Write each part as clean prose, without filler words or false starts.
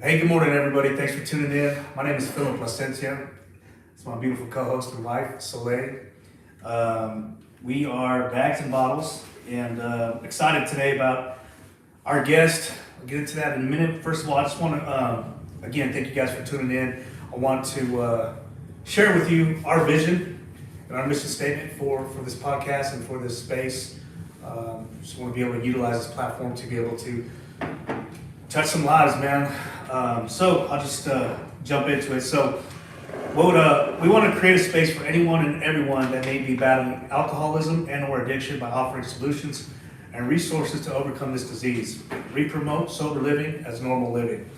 Hey, good morning, everybody. Thanks for tuning in. My name is Philip Placencia. It's my beautiful co-host and wife, Soleil. We are Bags and Bottles, and excited today about our guest. I'll get into that in a minute. First of all, I just want to, again, thank you guys for tuning in. I want to share with you our vision and our mission statement for this podcast and for this space. Just want to be able to utilize this platform to be able to touch some lives, man. So I'll just jump into it. So we want to create a space for anyone and everyone that may be battling alcoholism and or addiction by offering solutions and resources to overcome this disease. We promote sober living as normal living.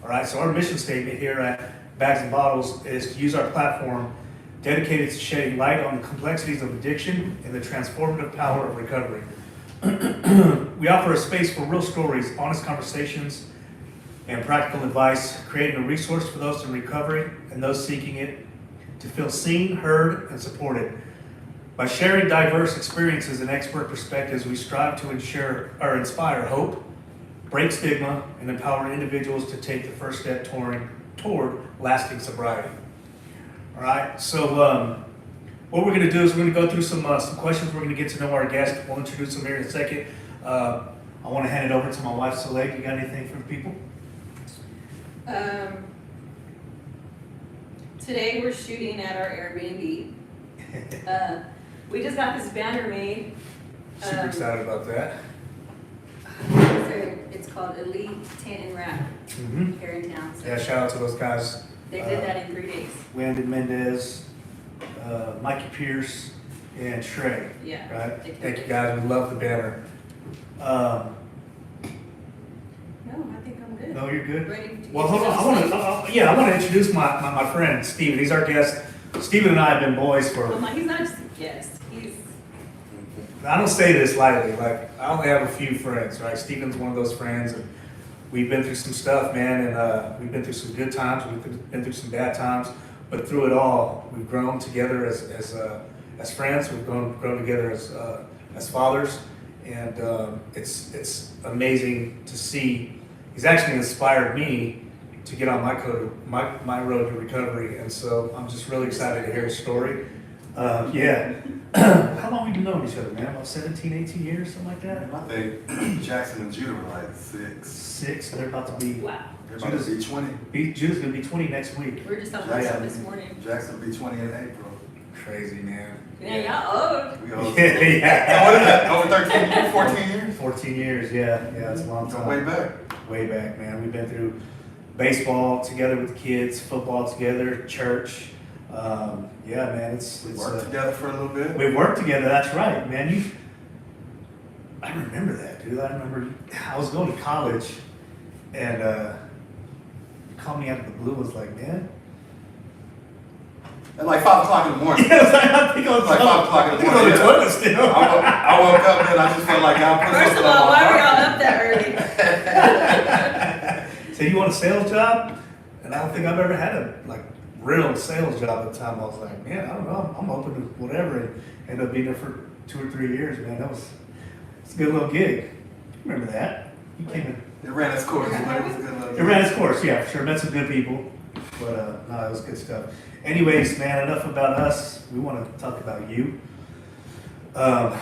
All right, so our mission statement here at Bags and Bottles is to use our platform dedicated to shedding light on the complexities of addiction and the transformative power of recovery. We offer a space for real stories, honest conversations, and practical advice, creating a resource for those in recovery and those seeking it to feel seen, heard, and supported. By sharing diverse experiences and expert perspectives, we strive to inspire hope, break stigma, and empower individuals to take the first step toward lasting sobriety. All right, so what we're going to do is we're going to go through some questions. We're going to get to know our guest. We'll introduce them here in a second. I want to hand it over to my wife, Soleil. You got anything for the people? Today we're shooting at our Airbnb. We just got this banner made. Super excited about that. It's called Elite Tent and Wrap here in town. So Yeah, shout out to those guys. they did that in 3 days. Landon Mendez, Mikey Pierce, and Trey. Yeah. Right? Thank you guys. We love the banner. No, I think I'm good. No, you're good. Ready to Well, get hold on. I want to introduce my friend Steven. He's our guest. Steven and I have been boys for. He's not just a guest. He's. I don't say this lightly. Like, I only have a few friends, right? Steven's one of those friends, and we've been through some stuff, man, and we've been through some good times. We've been through some bad times, but through it all, we've grown together as friends. We've grown together as fathers, and it's amazing to see. He's actually inspired me to get on my road to recovery, and so I'm just really excited to hear his story. Yeah. How long have we been knowing each other, man? About 17, 18 years, something like that? I think Jackson and Judah were like 6. 6, and they're about to be. Wow. They're about to be 20. Judah's going to be 20 next week. We were just on WhatsApp this morning. Jackson will be 20 in April. Crazy, man. Yeah, y'all old. We all. Yeah. What is that? Over 13 years? 14 years? 14 years, yeah. It's a long Go time. way back. Way back, man. We've been through baseball together with the kids, football together, church. Yeah, man, it's Worked together for a little bit. we worked together. That's right, man. I remember that, dude. I remember I was going to college, and you called me out of the blue. Was like, man. At like 5 o'clock in the morning. Yeah, I think I was Like 5 o'clock in the I think I was on the morning. toilet still. I woke up and I just felt like God put First something of all, on my why were heart. y'all up that early? So you want a sales job? And I don't think I've ever had a real sales job at the time. I was like, man, I don't know. I'm open to whatever, and ended up being there for 2 or 3 years, man. It's a good little gig. Remember that? You came in. It ran its course. But it was a good little. It ran its course, yeah, for sure. Met some good people, but no, it was good stuff. Anyways, man, enough about us. We want to talk about you. Man,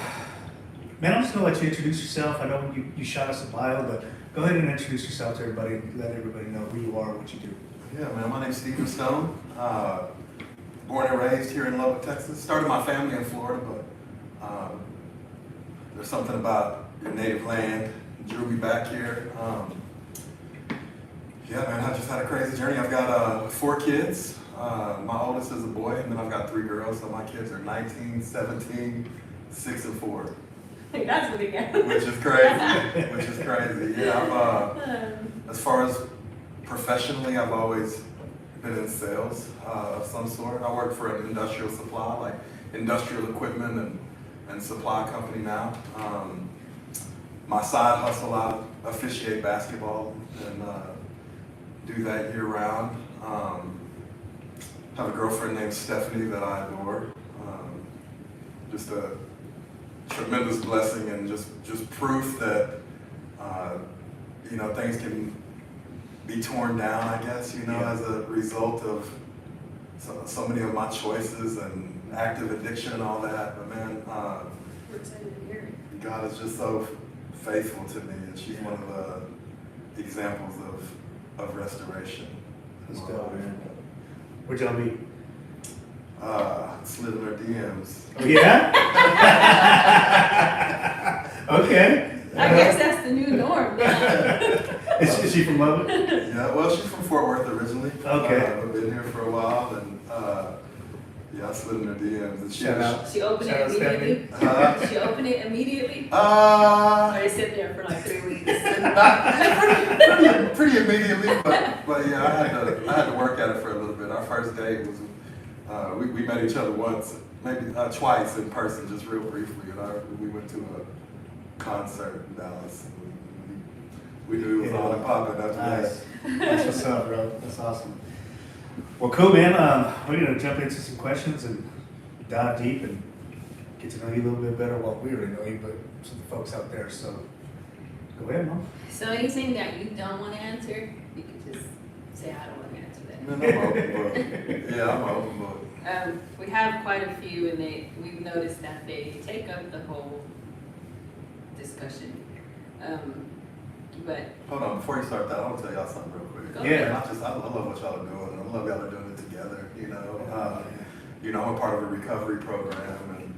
I'm just gonna let you introduce yourself. I know you shot us a bio, but go ahead and introduce yourself to everybody. Let everybody know who you are, what you do. Yeah, man, my name's Stephen Stone. Born and raised here in Lubbock, Texas. Started my family in Florida, but there's something about your native land drew me back here. Yeah, man, I just had a crazy journey. I've got 4 kids. My oldest is a boy, and then I've got 3 girls. So my kids are 19, 17, 6, and 4. That's what he got. Which is crazy. Yeah, as far as professionally, I've always been in sales of some sort. I work for an industrial supply, like industrial equipment and supply company now. My side hustle, I officiate basketball and do that year round. Have a girlfriend named Stephanie that I adore. Just a tremendous blessing and just proof that things can be torn down, I guess, Yeah. as a result of so many of my choices and active addiction and all that. But man, We're excited to hear it. God is just so faithful to me, and she's one of the examples of restoration. That's dope, man. Where'd y'all meet? Slid in her DMs. Oh, yeah? Okay. I guess that's the new norm now. Is she from Lubbock? Yeah, well, she's from Fort Worth originally. Okay. I've been here for a while, and yeah, I slid in her DMs. And Shout out. She opened Shout out it immediately. Stephanie. She opened it immediately. Or Uh, they sit there for like 3 weeks. pretty immediately, but yeah, I had to work at it for a little bit. Our first date was we met each other once, maybe twice in person, just real briefly, and we went to a concert in Dallas. We knew it was on and popping after that. Nice. That's what's up, bro. That's awesome. Well, cool, man. We're gonna jump into some questions and dive deep and get to know you a little bit better. Well, we already know you, but some folks out there. So, go ahead, Mom. So anything that you don't want to answer, you can just say, I don't want to answer that. Man, I'm an open book. Yeah, I'm an open book. We have quite a few, and we've noticed that they take up the whole discussion. But Hold on, before you start that, I want to tell y'all something real quick. Go ahead. I love what y'all are doing. I love y'all are doing it together. I'm a part of a recovery program,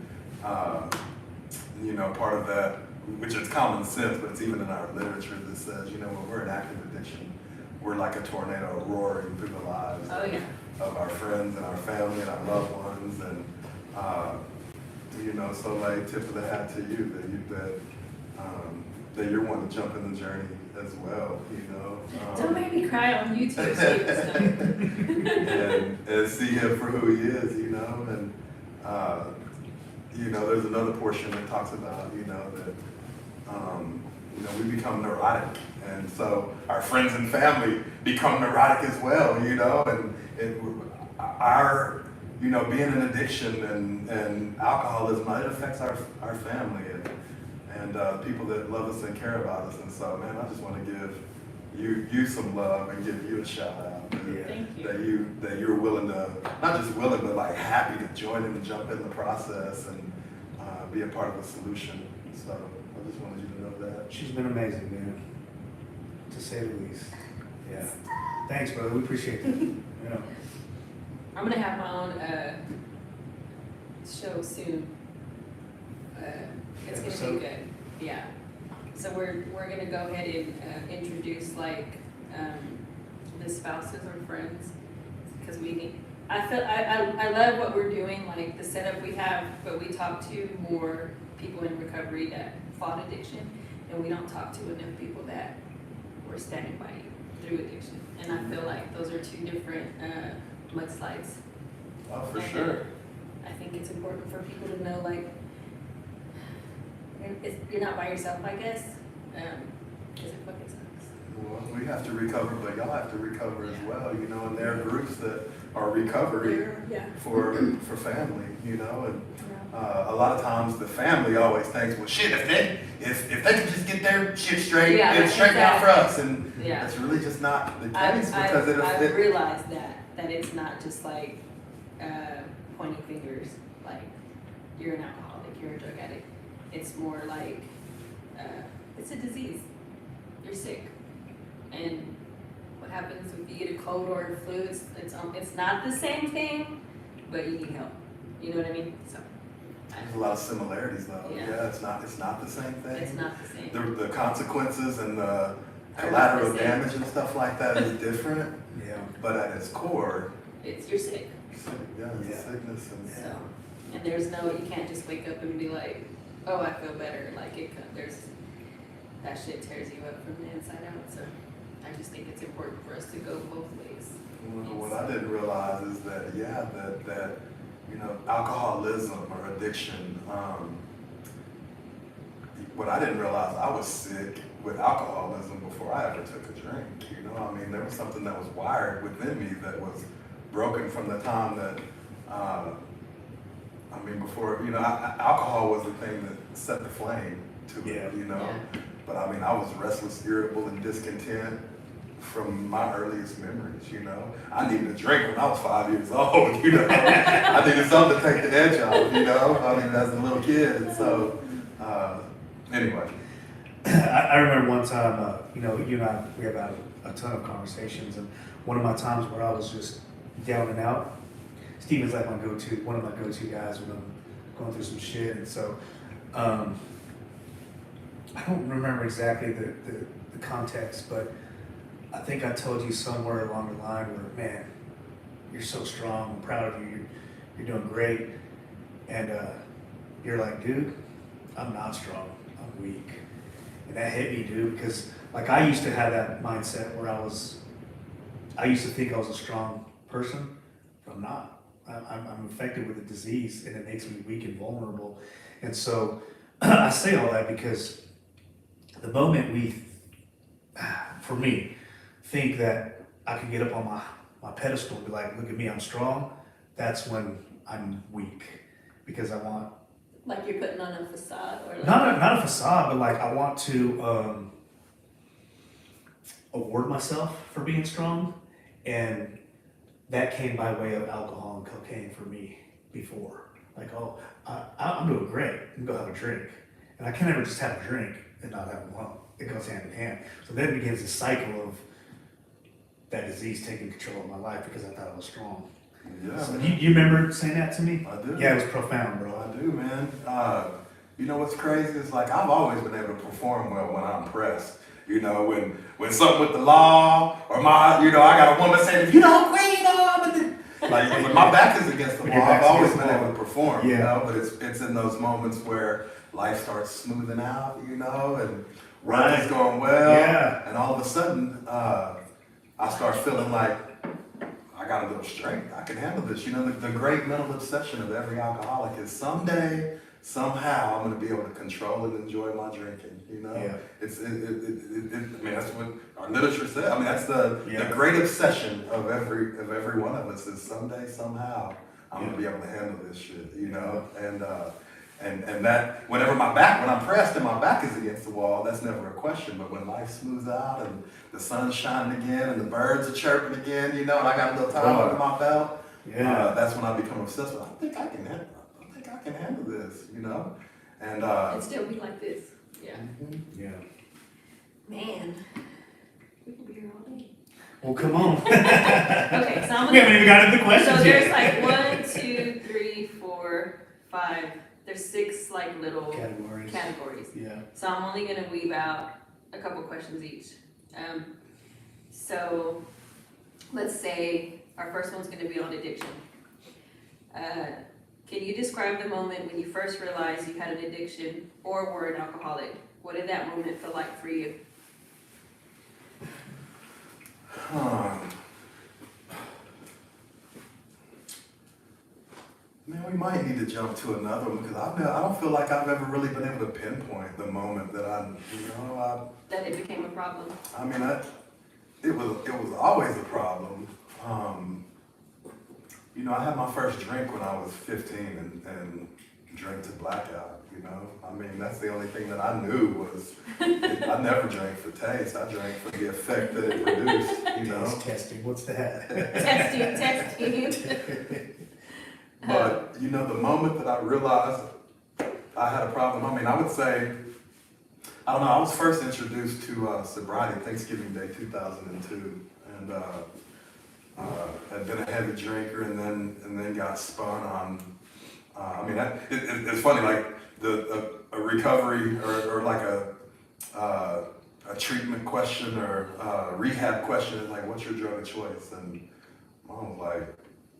and part of that, which is common sense, but it's even in our literature that says, when we're in active addiction, we're like a tornado roaring through the lives oh yeah, of our friends and our family and our loved ones, and so like tip of the hat to you that you're one to jump in the journey as well, don't make me cry on YouTube. Steve. and see him for who he is, and there's another portion that talks about, that we become neurotic, and so our friends and family become neurotic as well, and our being in addiction and alcoholism, it affects our family and people that love us and care about us. And so, man, I just want to give you some love and give you a shout out. Thank you. That you're willing to, not just willing, but like happy to join in and jump in the process and be a part of a solution. So I just wanted you to know that. She's been amazing, man. To say the least. Yeah. Thanks, brother. We appreciate that. Yeah. I'm gonna have my own show soon. It's gonna Episode? be good. Yeah. So we're gonna go ahead and introduce the spouses or friends, because we need. I love what we're doing, like the setup we have, but we talk to more people in recovery that fought addiction, and we don't talk to enough people that were standing by you through addiction. And I feel like those are two different mudslides. Oh, for And sure. I think it's important for people to know, you're not by yourself, I guess, because it fucking sucks. Well, we have to recover, but y'all have to recover as well, and there are groups that are recovery Yeah. for family, and a lot of times the family always thinks, well, shit, if they could just get their shit straight, Yeah, it's straight out for us, and Yeah. that's really just not the I've case because I've realized that it's not just pointing fingers, like you're an alcoholic, you're a drug addict. It's more like it's a disease. You're sick, and what happens if you get a cold or a flu? It's not the same thing, but you need help. You know what I mean? So there's a lot of similarities though. Yeah. It's not the same thing. it's not the same. The consequences and the Are not collateral the same. damage and stuff like that is different, Yeah. but at its core, You're sick. it's Yeah. sickness and So, and you can't just wake up and be like, oh, I feel better. That shit tears you up from the inside out. So I just think it's important for us to go both ways. What I didn't realize is that alcoholism or addiction. What I didn't realize, I was sick with alcoholism before I ever took a drink. There was something that was wired within me that was broken from the time that. Before alcohol was the thing that set the flame to it. Yeah. But I was restless, irritable, and discontent from my earliest memories, you know. I needed a drink when I was 5 years old, you know. I needed something to take the edge off, you know. I mean, as a little kid. So, anyway. I remember one time, you know, you and I, we have had a ton of conversations, and one of my times where I was just down and out, Steven's like one of my go-to guys when I'm going through some shit, and so, I don't remember exactly the context, but I think I told you somewhere along the line where, man, you're so strong, I'm proud of you, you're doing great, and you're like, dude, I'm not strong, I'm weak. And that hit me, dude, because like I used to have that mindset where I used to think I was a strong person, but I'm not. I'm infected with a disease, and it makes me weak and vulnerable. And so I say all that because the moment we, for me, think that I can get up on my pedestal and be like, look at me, I'm strong, that's when I'm weak, because I want, Like you're putting on a facade, or like not a facade, but like I want to award myself for being strong, and that came by way of alcohol and cocaine for me before. Like, oh, I'm doing great. I'm gonna have a drink, and I can't ever just have a drink and not have a lump. It goes hand in hand. So then begins the cycle of that disease taking control of my life because I thought I was strong. Yeah, So man. you remember saying that to me? I do. Yeah, it was profound, bro. I do, man. You know what's crazy? It's like I've always been able to perform well when I'm pressed. You know, when something with the law or I got a woman saying, if you don't quit, I'm gonna do. Like when my back is against the When wall, your I've back's always against been the able wall. to perform. Yeah. You know, but it's in those moments where life starts smoothing out. You know, and work Right. is going well. Yeah. And all of a sudden, I start feeling like I got a little strength. I can handle this. You know, the great mental obsession of every alcoholic is someday, somehow, I'm going to be able to control and enjoy my drinking. You know, Yeah. I mean, that's what our literature said. I mean, that's the Yeah. great obsession of every one of us is someday, somehow, I'm going to be able to handle this shit. You know, and that when I'm pressed and my back is against the wall, that's never a question. But when life smooths out and the sun's shining again and the birds are chirping again, you know, and I got a little time under my belt, that's when I become obsessed with. I think I can handle this, you know, and and still be like this. Yeah. Yeah. Man, we can be here all day. Well, come on. Okay, so I'm We haven't gonna. even gotten to the questions So there's yet. like 1, 2, 3, 4, 5. There's 6 like little Categories. categories. Yeah. So I'm only gonna weave out a couple questions each. So let's say our first one's gonna be on addiction. Can you describe the moment when you first realized you had an addiction or were an alcoholic? What did that moment feel like for you? Man, we might need to jump to another one because I don't feel like I've ever really been able to pinpoint the moment that That it became a problem? it was always a problem. You know, I had my first drink when I was 15 and drank to blackout, you know? I mean, that's the only thing that I knew was, I never drank for taste, I drank for the effect that it produced, you know? Taste testing. What's that? Testing. But, you know, the moment that I realized I had a problem, I mean, I would say, I don't know, I was first introduced to sobriety Thanksgiving Day 2002, and had been a heavy drinker and then got spun on, I mean, it's funny, like a recovery or like a treatment question or a rehab question is like, what's your drug of choice? And Mom was like,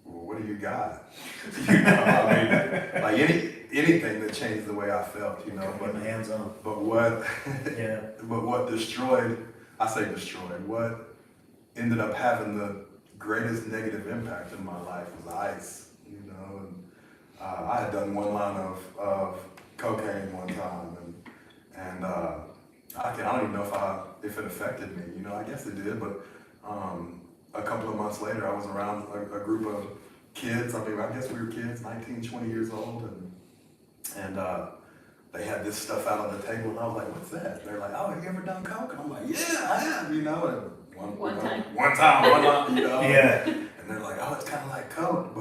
well, what do you got? You know, I mean, like anything that changed the way I felt, you know. Put my hands on. But what, Yeah. but what what ended up having the greatest negative impact in my life was ice, you know. And I had done one line of cocaine one time, and I don't even know if it affected me, you know. I guess it did, but a couple of months later, I was around a group of kids. I mean, I guess we were kids, 19, 20 years old, and they had this stuff out on the table, and I was like, what's that? They're like, oh, have you ever done coke? And I'm like, yeah, I have, you know. And One time. One time, you know. Yeah. And they're like, oh, it's kind of like Coke,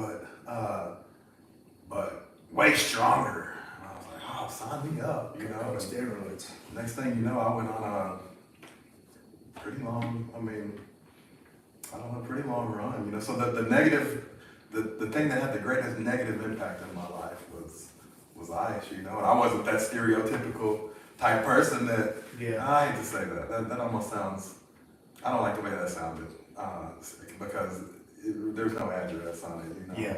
but way stronger. And I was like, oh, sign me up, you know. And Steroids. next thing you know, I went on a pretty long, pretty long run, you know. So the negative, the thing that had the greatest negative impact in my life was ice, you know. And I wasn't that stereotypical type person that, Yeah. I hate to say that. That almost sounds, I don't like the way that sounded, because there's no address on it, you know. Yeah.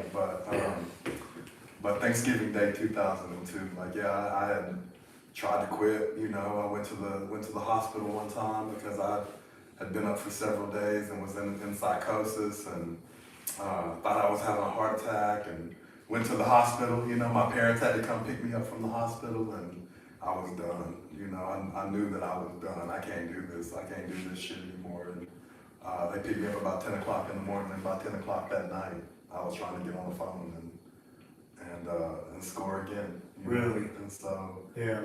But Thanksgiving Day 2002, like, yeah, I had tried to quit, you know. I went to the hospital one time because I had been up for several days and was in psychosis and thought I was having a heart attack, and went to the hospital. You know, my parents had to come pick me up from the hospital, and I was done. You know, I knew that I was done. I can't do this. I can't do this shit anymore. And they picked me up about 10 o'clock in the morning, and about 10 o'clock that night, I was trying to get on the phone and score again. You know? Really? And so, Yeah.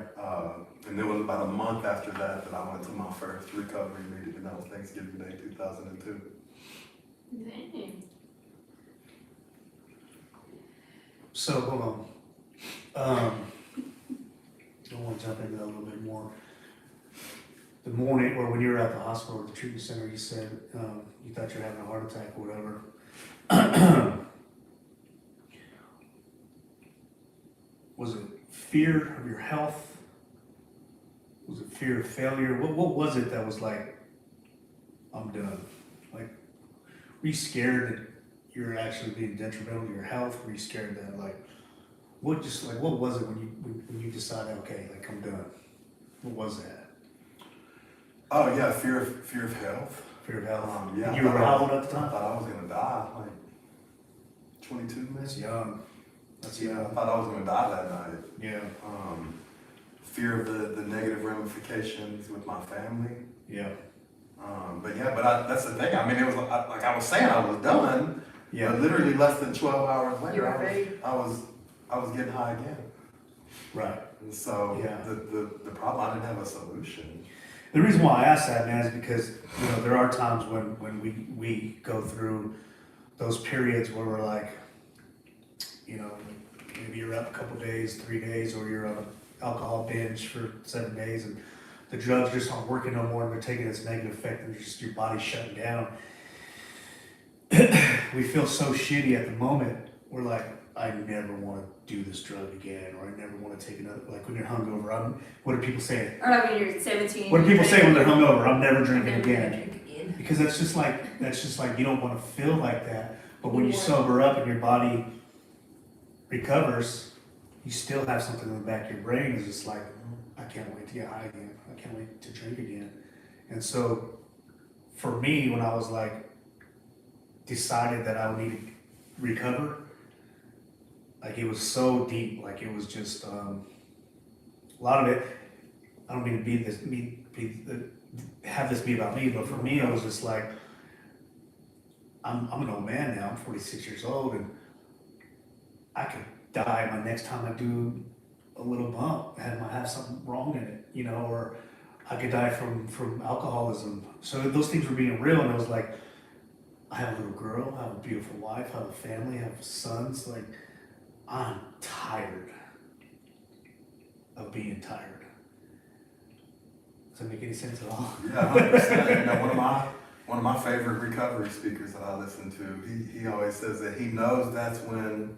and it was about a month after that I went to my first recovery meeting, and that was Thanksgiving Day 2002. Dang. So hold on. I want to jump into that a little bit more. The morning, or when you were at the hospital or the treatment center, you said you thought you were having a heart attack or whatever. Was it fear of your health? Was it fear of failure? What was it that was like, I'm done? Like, were you scared that you were actually being detrimental to your health? Were you scared that what was it when you decided, okay, like, I'm done? What was that? Oh yeah, fear of health. Fear of health? Yeah. And you were how old at the I time? thought I was gonna die, like 22 maybe. That's young. That's Yeah, I young. thought I was gonna die that night. Yeah. Fear of the negative ramifications with my family. Yeah. But that's the thing. I mean, it was like I was saying, I was done. Yeah. But literally less than 12 hours You later, were ready. I was getting high again. Right. And so Yeah. the problem, I didn't have a solution. The reason why I ask that, man, is because, you know, there are times when we go through those periods where we're like, you know, maybe you're up a couple days, 3 days, or you're on an alcohol binge for 7 days, and the drugs just aren't working no more, and they're taking its negative effect, and just your body's shutting down. We feel so shitty at the moment. We're like, I never want to do this drug again, or I never want to take another. Like when you're hungover, what do people say? Or like when you're 17. What do people say when they're hungover? I'm never drinking Never gonna again. drink again. Because that's just like you don't want to feel like that. But when you sober up and your body recovers, you still have something in the back of your brain is just like, I can't wait to get high again. I can't wait to drink again. And so for me, when I was like decided that I would need to recover, like it was so deep, like it was just a lot of it. I don't mean to have this be about me, but for me, I was just like, I'm an old man now. I'm 46 years old, and I could die my next time I do a little bump. I might have something wrong in it, you know, or I could die from alcoholism. So those things were being real, and I was like, I have a little girl, I have a beautiful wife, I have a family, I have sons. Like, I'm tired of being tired. Does that make any sense at all? Yeah, 100%. You know, one of my favorite recovery speakers that I listen to, he always says that he knows that's when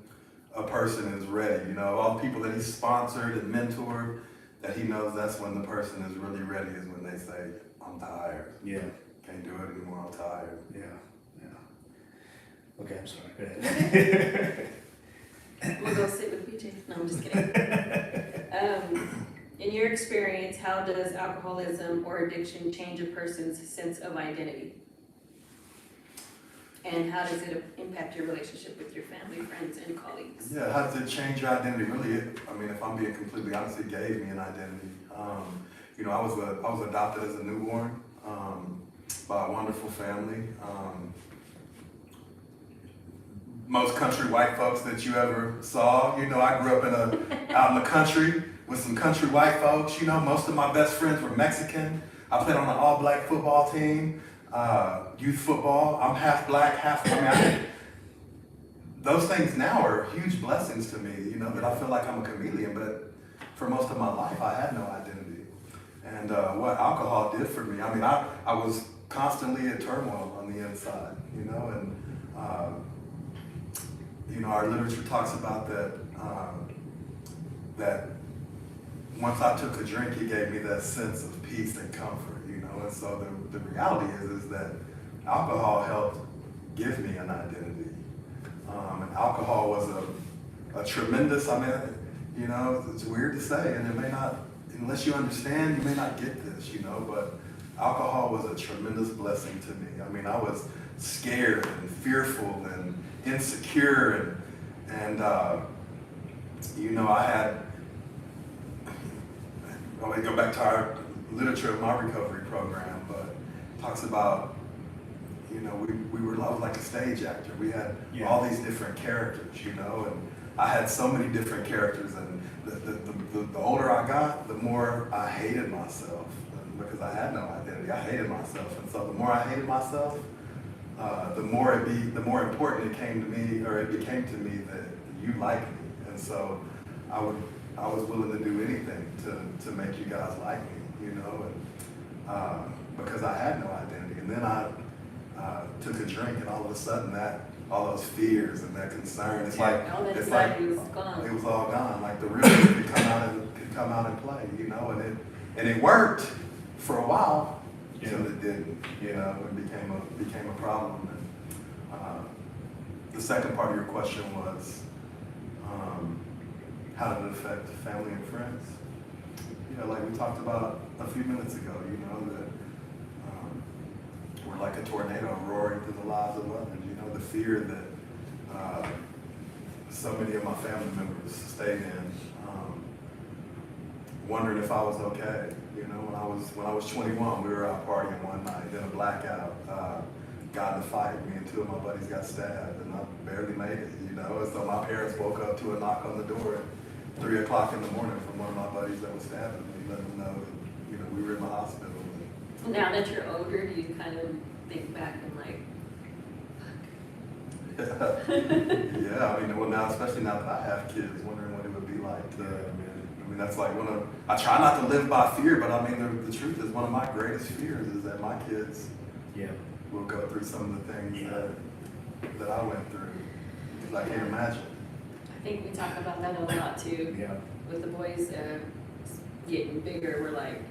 a person is ready. You know, all the people that he's sponsored and mentored, that he knows that's when the person is really ready, is when they say, I'm tired. Yeah. Can't do it anymore, I'm tired. Yeah. Okay, I'm sorry. Go ahead. We'll go sit with PJ. No, I'm just kidding. In your experience, how does alcoholism or addiction change a person's sense of identity? And how does it impact your relationship with your family, friends, and colleagues? Yeah, how does it change your identity? Really, if I'm being completely honest, it gave me an identity. You know, I was adopted as a newborn by a wonderful family. Most country white folks that you ever saw. You know, I grew up out in the country with some country white folks. You know, most of my best friends were Mexican. I played on an all-black football team. youth football. I'm half black, half, those things now are huge blessings to me, you know, that I feel like I'm a chameleon, but for most of my life, I had no identity. And what alcohol did for me, I mean, I was constantly in turmoil on the inside, you know, and, you know, our literature talks about that, that once I took a drink, it gave me that sense of peace and comfort, you know, and so the reality is that alcohol helped give me an identity. And alcohol was a tremendous, I mean, you know, it's weird to say, and it may not, unless you understand, you may not get this, you know, but alcohol was a tremendous blessing to me. I mean, I was scared and fearful and insecure, and you know, I may go back to our literature of my recovery program, but it talks about, you know, I was like a stage actor. We had all these different characters, you know, and I had so many different characters, and the older I got, the more I hated myself, because I had no identity. I hated myself, and so the more I hated myself, the more important it came to me, or it became to me, that you like me, and so I was willing to do anything to make you guys like me, you know, and because I had no identity, and then I took a drink, and all of a sudden all those fears and that concern, it's like was gone. It was all gone. Like the real me could come out and play, you know, and it worked for a while until it didn't, you know, it became a problem. And the second part of your question was, how did it affect family and friends? You know, like we talked about a few minutes ago, you know, that we're like a tornado roaring through the lives of others. You know, the fear that so many of my family members stayed in, wondering if I was okay. You know, when I was 21, we were out partying one night, then a blackout, got in a fight. Me and two of my buddies got stabbed, and I barely made it. You know, and so my parents woke up to a knock on the door at 3 o'clock in the morning from one of my buddies that was stabbing me, letting them know that, you know, we were in the hospital. Now that you're older, do you kind of think back and like, Yeah, I mean, well now, especially now that I have kids, wondering what it would be like to, I mean, that's like I try not to live by fear, but I mean, the truth is one of my greatest fears is that my kids will go through some of the things that I went through, because I can't imagine. I think we talk about that a lot too. Yeah. With the boys getting bigger, we're like,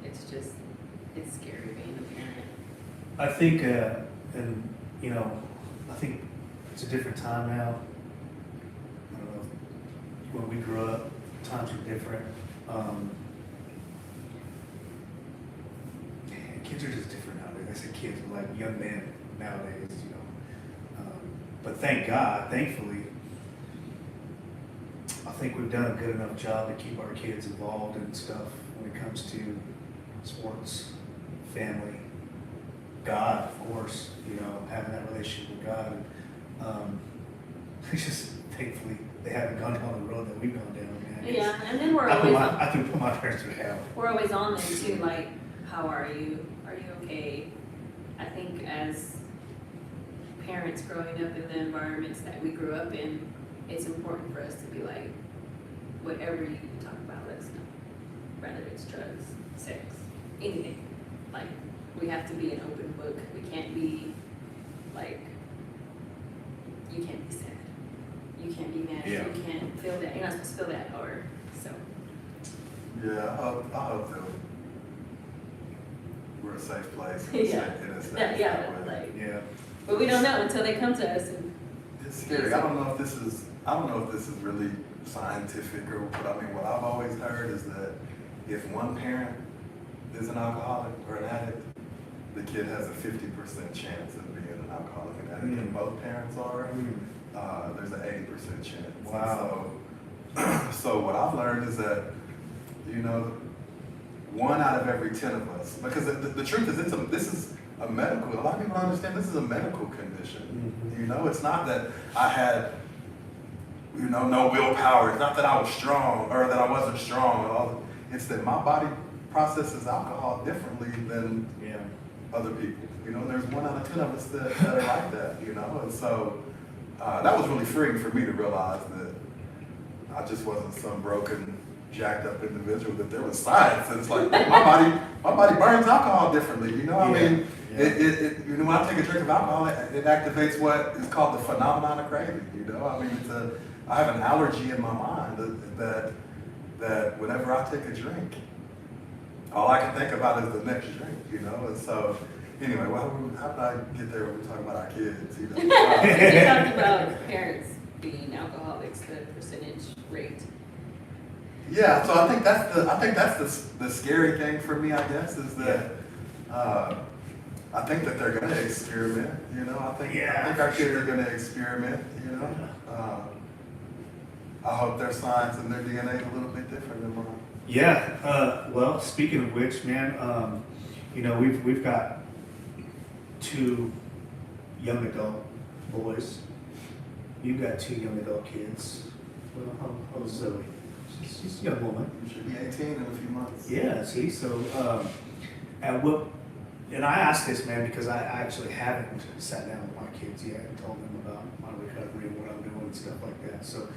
it's scary being a parent. I think, and you know, I think it's a different time now. I don't know, when we grew up, times were different. Kids are just different nowadays. I say kids, but like young men nowadays, you know. But thank God, thankfully, I think we've done a good enough job to keep our kids involved in stuff when it comes to sports, family, God, of course, you know, having that relationship with God. And, it's just, thankfully, they haven't gone down the road that we've gone down. Man. Yeah, and then I can put my parents through hell. We're always on them too, like, how are you? Are you okay? I think as parents growing up in the environments that we grew up in, it's important for us to be like, whatever you talk about, let's know. Whether it's drugs, sex, anything. Like, we have to be an open book. We can't be like, you can't be sad. You can't be mad. Yeah. You can't feel that. You're not supposed to feel that, or so. Yeah, I hope that we're a safe place. Yeah. Way. Yeah. But we don't know until they come to us. And It's scary. I don't know if this is really scientific or, but I mean, what I've always heard is that if one parent is an alcoholic or an addict, the kid has a 50% chance of being an alcoholic and addict. And both parents are, there's an 80% chance. Wow. So what I've learned is that, you know, 1 out of every 10 of us, because the truth is, this is a medical, a lot of people don't understand this is a medical condition. Mm-hmm. You know, it's not that I had, you know, no willpower. It's not that I was strong or that I wasn't strong. It's that my body processes alcohol differently than other people. You know, and there's 1 out of 10 of us that are like that. You know, and so that was really freeing for me to realize that I just wasn't some broken, jacked up individual. That there was science. And it's like my body burns alcohol differently. You know, I mean, you know, when I take a drink of alcohol, it activates what is called the phenomenon of craving. You know, I mean, I have an allergy in my mind that whenever I take a drink, all I can think about is the next drink. You know, and so anyway, how did I get there when we talk about our kids? You know, You talked about parents being alcoholics, the percentage rate. yeah. So I think that's the scary thing for me. I guess is that I think that they're going to experiment. You know, I think our kids are going to experiment. You know, I hope their science and their DNA is a little bit different than mine. Yeah. Well, speaking of which, man, you know, we've got 2 young adult boys. You've got 2 young adult kids. Well, how's Zoe? She's a young woman. You should be 18 in a few months. Yeah. See, so at what? And I asked this, man, because I actually haven't sat down with my kids yet and told them about my recovery and what I'm doing and stuff like that. So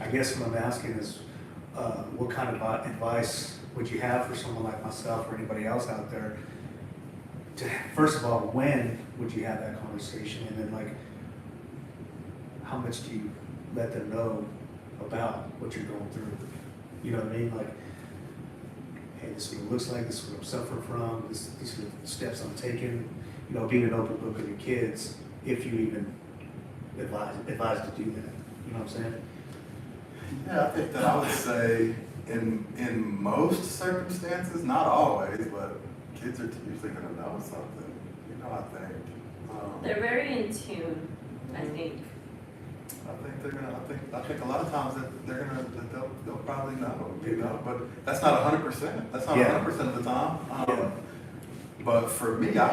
I guess what I'm asking is, what kind of advice would you have for someone like myself or anybody else out there? First of all, when would you have that conversation? And then, like, how much do you let them know about what you're going through? You know what I mean? Like, hey, this is what it looks like, this is what I'm suffering from, these are the steps I'm taking. You know, being an open book with your kids, if you even advise to do that. You know what I'm saying? Yeah, I think that I would say in most circumstances, not always, but kids are usually going to know something. You know, I think. They're very in tune, I think. I think they're gonna. I think a lot of times that they'll probably know. You know, but that's not 100%. That's not 100% of the time. But for me, I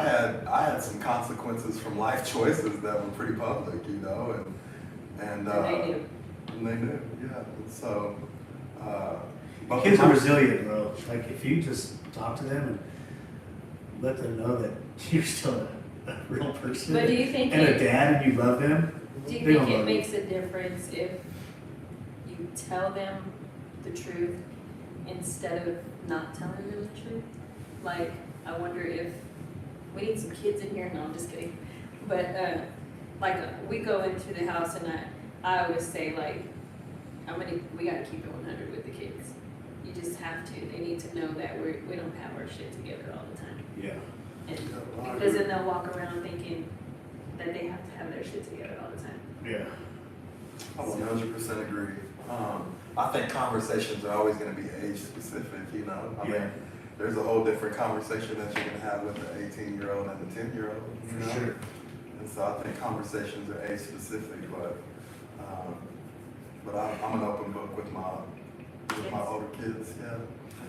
had some consequences from life choices that were pretty public. You know, and they knew. And they knew, yeah. And so, but Kids are resilient, bro. Like, if you just talk to them and let them know that you're still a real person But do you think and a dad and you love them, Do you they think don't it love you. makes a difference if you tell them the truth instead of not telling them the truth? Like, I wonder if we need some kids in here. No, I'm just kidding. But we go into the house and I always say, like, we gotta keep it 100 with the kids. You just have to. They need to know that we don't have our shit together all the time. Yeah. And because then they'll walk around thinking that they have to have their shit together all the time. Yeah. I 100% agree. I think conversations are always going to be age specific. You know, I mean, there's a whole different conversation that you're going to have with the 18-year-old and the 10-year-old. You know? Sure. And so I think conversations are age specific, but I'm an open book with my older kids. Yeah,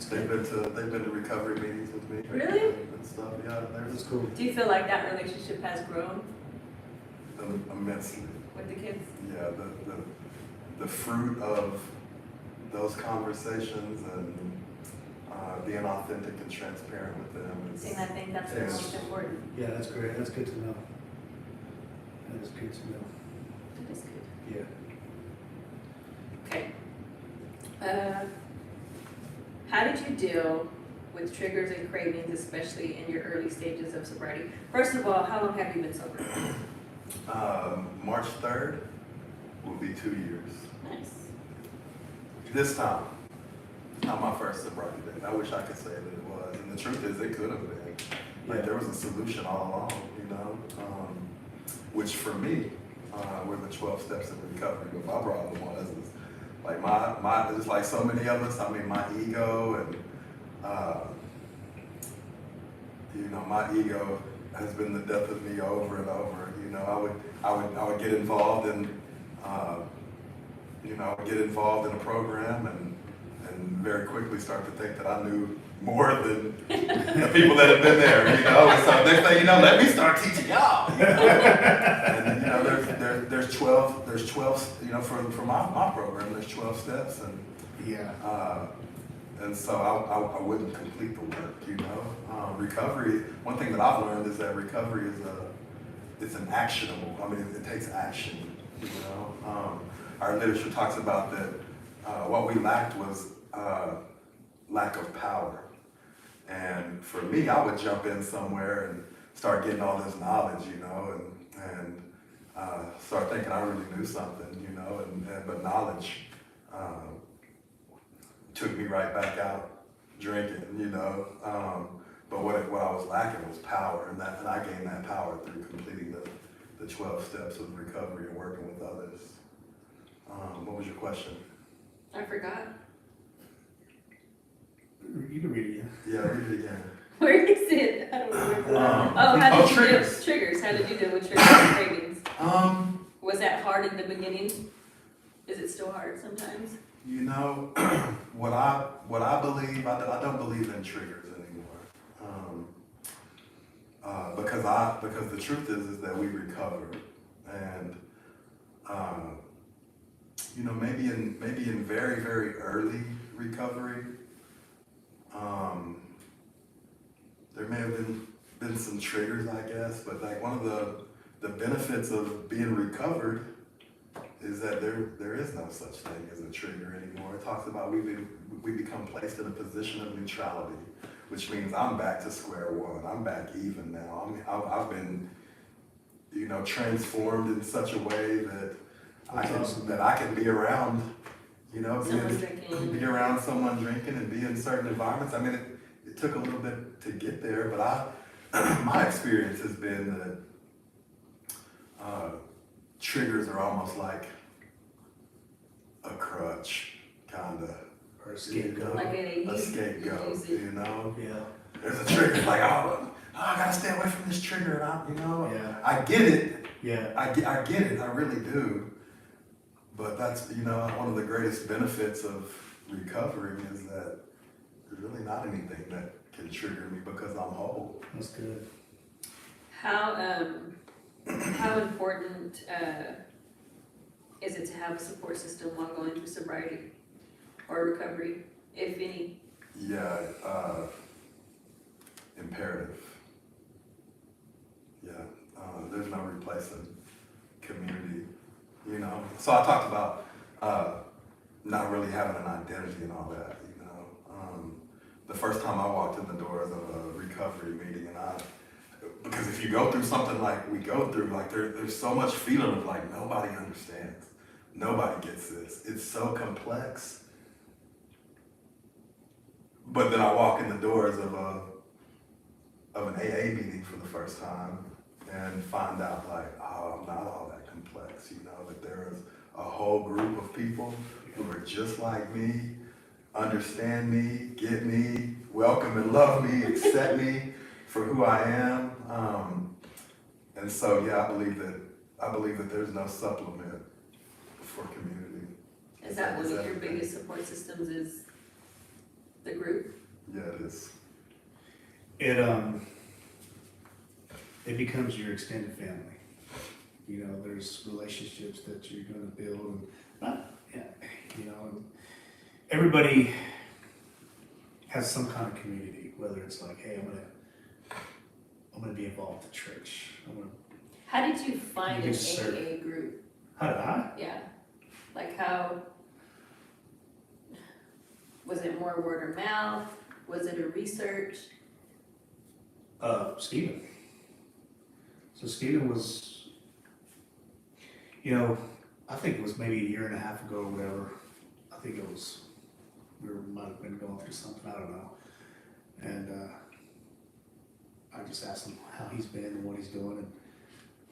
they've been to recovery meetings with me. Really? And stuff. Yeah, That's cool. Do you feel like that relationship has grown immensely. with the kids? Yeah, the fruit of those conversations and being authentic and transparent with them. See, I think that's the most important. Yeah, that's great. That's good to know. That is good to know. That is good. Yeah. Okay. How did you deal with triggers and cravings, especially in your early stages of sobriety? First of all, how long have you been sober? March 3rd will be 2 years. Nice. This time, not my first sobriety day. I wish I could say that it was. And the truth is, it could have been. Like, there was a solution all along, you know? Which for me, were the 12 steps of recovery. But my problem was, is like my just like so many of us, I mean, my ego and, you know, my ego has been the death of me over and over. You know, I would get involved in, you know, get involved in a program and very quickly start to think that I knew more than the people that have been there, you know. And so next thing you know, let me start teaching y'all. You know? And you know, there's 12, you know, for my program, there's 12 steps, and And so I wouldn't complete the work, you know. Recovery, one thing that I've learned is that recovery it's an actionable, I mean, it takes action, you know. Our literature talks about that what we lacked was lack of power. And for me, I would jump in somewhere and start getting all this knowledge, you know, and start thinking I really knew something, you know, but knowledge took me right back out drinking, you know. But what I was lacking was power, and I gained that power through completing the 12 steps of recovery and working with others. What was your question? I forgot. You can read it again. Yeah, read it again. Where is it? I don't remember. Oh, how did you deal triggers. with triggers? How did you deal with triggers and cravings? Was that hard in the beginning? Is it still hard sometimes? You know, what I believe, I don't believe in triggers anymore. Because the truth is that we recover, and you know, maybe in very, very early recovery, there may have been some triggers, I guess, but like one of the benefits of being recovered is that there is no such thing as a trigger anymore. It talks about we become placed in a position of neutrality, which means I'm back to square one. I'm back even now. I've been, you know, transformed in such a way that I can be around, you know, be around someone drinking and be in certain environments. I mean, it took a little bit to get there, but my experience has been that triggers are almost like a crutch, kinda. Or a scapegoat. Like A scapegoat, you know? Yeah. There's a trigger, like, oh, I gotta stay away from this trigger, and Yeah. I get it. Yeah. I get it, I really do. But that's, you know, one of the greatest benefits of recovering is that there's really not anything that can trigger me because I'm whole. That's good. How important is it to have a support system while going through sobriety or recovery, if any? Yeah, imperative. Yeah, there's no replacing community, you know. So I talked about not really having an identity and all that, you know. The first time I walked in the doors of a recovery meeting, because if you go through something like we go through, like there's so much feeling of like nobody understands, nobody gets this. It's so complex. But then I walk in the doors of an AA meeting for the first time and find out like, oh, I'm not all that complex, you know, that there is a whole group of people who are just like me, understand me, get me, welcome and love me, accept me for who I am. And so, yeah, I believe that there's no supplement for community. Is that one of your biggest support systems, is the group? Yeah, it is. It becomes your extended family. You know, there's relationships that you're going to build, and you know, everybody has some kind of community. Whether it's like, hey, I'm gonna be involved at church. How did you find an serve. AA group? How did I? Yeah, like how, was it more word of mouth? Was it a research? Stephen. So Stephen was, you know, I think it was maybe a year and a half ago or whatever. I think it was, might have been going through something, I don't know. And I just asked him how he's been and what he's doing. And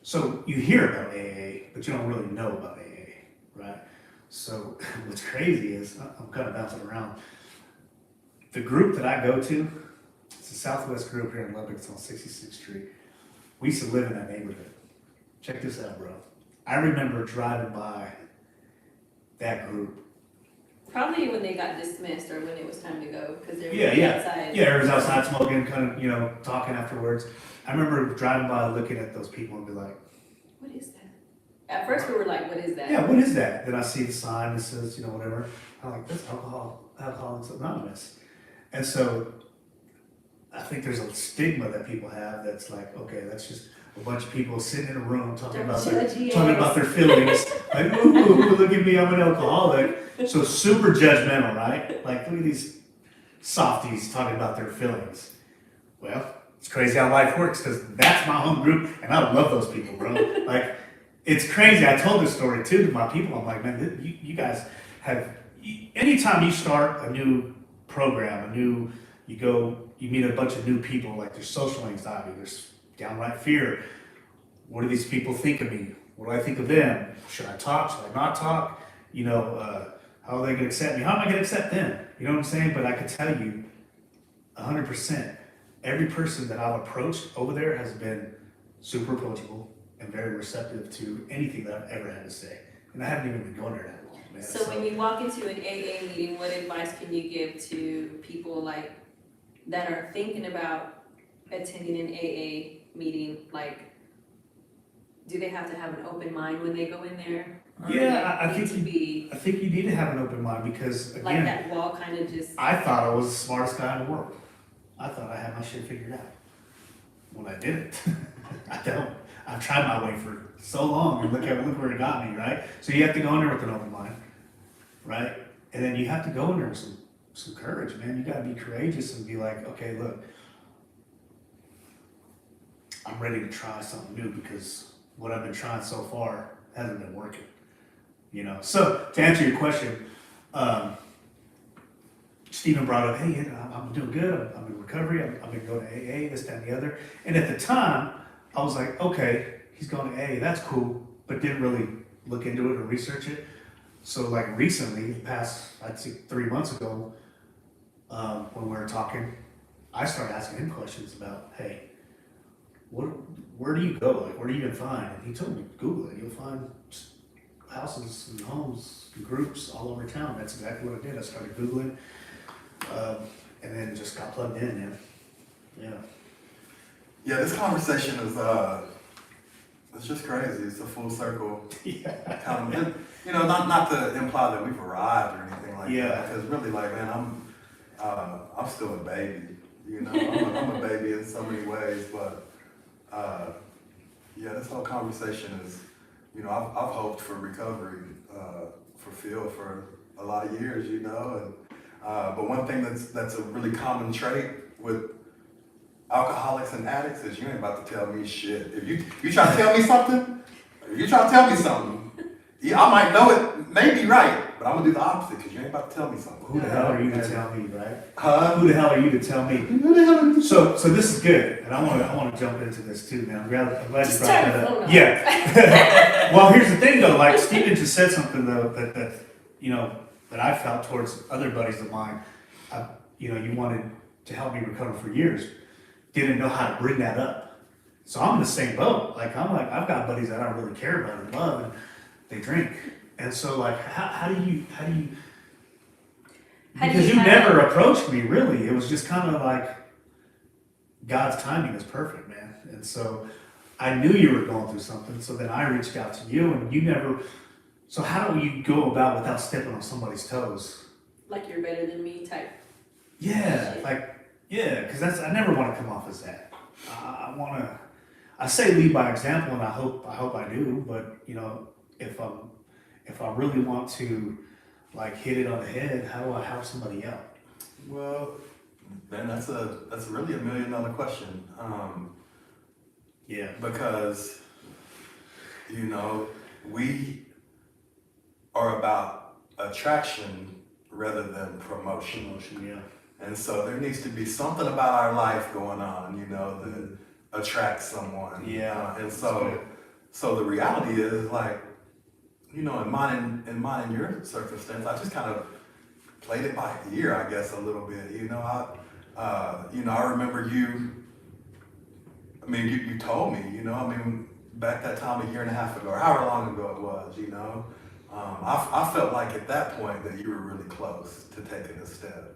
so you hear about AA, but you don't really know about AA, right? So what's crazy is, I'm kind of bouncing around. The group that I go to, it's a Southwest group here in Lubbock, it's on 66th Street. We used to live in that neighborhood. Check this out, bro. I remember driving by that group. Probably when they got dismissed or when it was time to go, because they were outside. Yeah, it was outside smoking, kind of, you know, talking afterwards. I remember driving by, looking at those people and be like, what is that? At first we were like, what is that? yeah, what is that? Then I see the sign that says, you know, whatever. I'm like, that's Alcoholics Anonymous. And so I think there's a stigma that people have that's like, okay, that's just a bunch of people sitting in a room talking about their feelings. Like, ooh, look at me, I'm an alcoholic. So super judgmental, right? Like, look at these softies talking about their feelings. Well, it's crazy how life works because that's my home group and I love those people, bro. Like, it's crazy. I told this story too to my people. I'm like, man, you guys have, anytime you start a new program, you meet a bunch of new people, like there's social anxiety, there's downright fear. What do these people think of me? What do I think of them? Should I talk? Should I not talk? How are they going to accept me? How am I going to accept them? You know what I'm saying? But I can tell you 100%, every person that I've approached over there has been super approachable and very receptive to anything that I've ever had to say. And I haven't even been going there that long, man. So when you walk into an AA meeting, what advice can you give to people like that are thinking about attending an AA meeting? Like, do they have to have an open mind when they go in there? Or Yeah, I need think to be I think you need to have an open mind because, again, like that wall kind of just. I thought I was the smartest guy in the world. I thought I had my shit figured out. When I didn't, I don't. I've tried my way for so long, and look where it got me, right? So you have to go in there with an open mind, right? And then you have to go in there with some courage, man. You got to be courageous and be like, okay, look, I'm ready to try something new because what I've been trying so far hasn't been working. So to answer your question, Stephen brought up, hey, I'm doing good. I'm in recovery. I'm going to go to AA, this, that, and the other. And at the time, I was like, okay, he's going to AA. That's cool, but didn't really look into it or research it. So like recently, past, I'd say 3 months ago, when we were talking, I started asking him questions about, hey, where do you go? Like, where do you even find? And he told me, Google it. You'll find houses and homes and groups all over town. That's exactly what I did. I started Googling, and then just got plugged in, man. Yeah, this conversation is it's just crazy. It's a full circle kind of, not to imply that we've arrived or anything like that. Because really, like, man, I'm still a baby. I'm a baby in so many ways, but this whole conversation is, I've hoped for recovery for Phil for a lot of years, and but one thing that's a really common trait with alcoholics and addicts is you ain't about to tell me shit. If you try to tell me something, I might know it may be right, but I'm gonna do the opposite because you ain't about to tell me something. Who the hell are you to tell me, right? Huh? Who the hell are you to tell me? So this is good, and I want to jump into this too, man. I'm glad you brought that up. Yeah. Well, here's the thing though. Like Stephen just said something though that I felt towards other buddies of mine. You wanted to help me recover for years. Didn't know how to bring that up. So I'm in the same boat. I've got buddies that I don't really care about and love, and they drink. And so like, how do you because you never approached me really. It was just kind of like God's timing is perfect, man. And so I knew you were going through something. So then I reached out to you, and you never. So how do you go about without stepping on somebody's toes? Like you're better than me type. Yeah, because I never want to come off as that. I say lead by example, and I hope I do. But if I really want to like hit it on the head, how do I help somebody out? Well, man, that's really $1 million question. Because we are about attraction rather than promotion. And so there needs to be something about our life going on, that attracts someone. And so the reality is like, in mine and your circumstance, I just kind of played it by ear, I guess, a little bit. I remember you. I mean, you told me, back that time 1.5 years ago, or however long ago it was, I felt like at that point that you were really close to taking a step.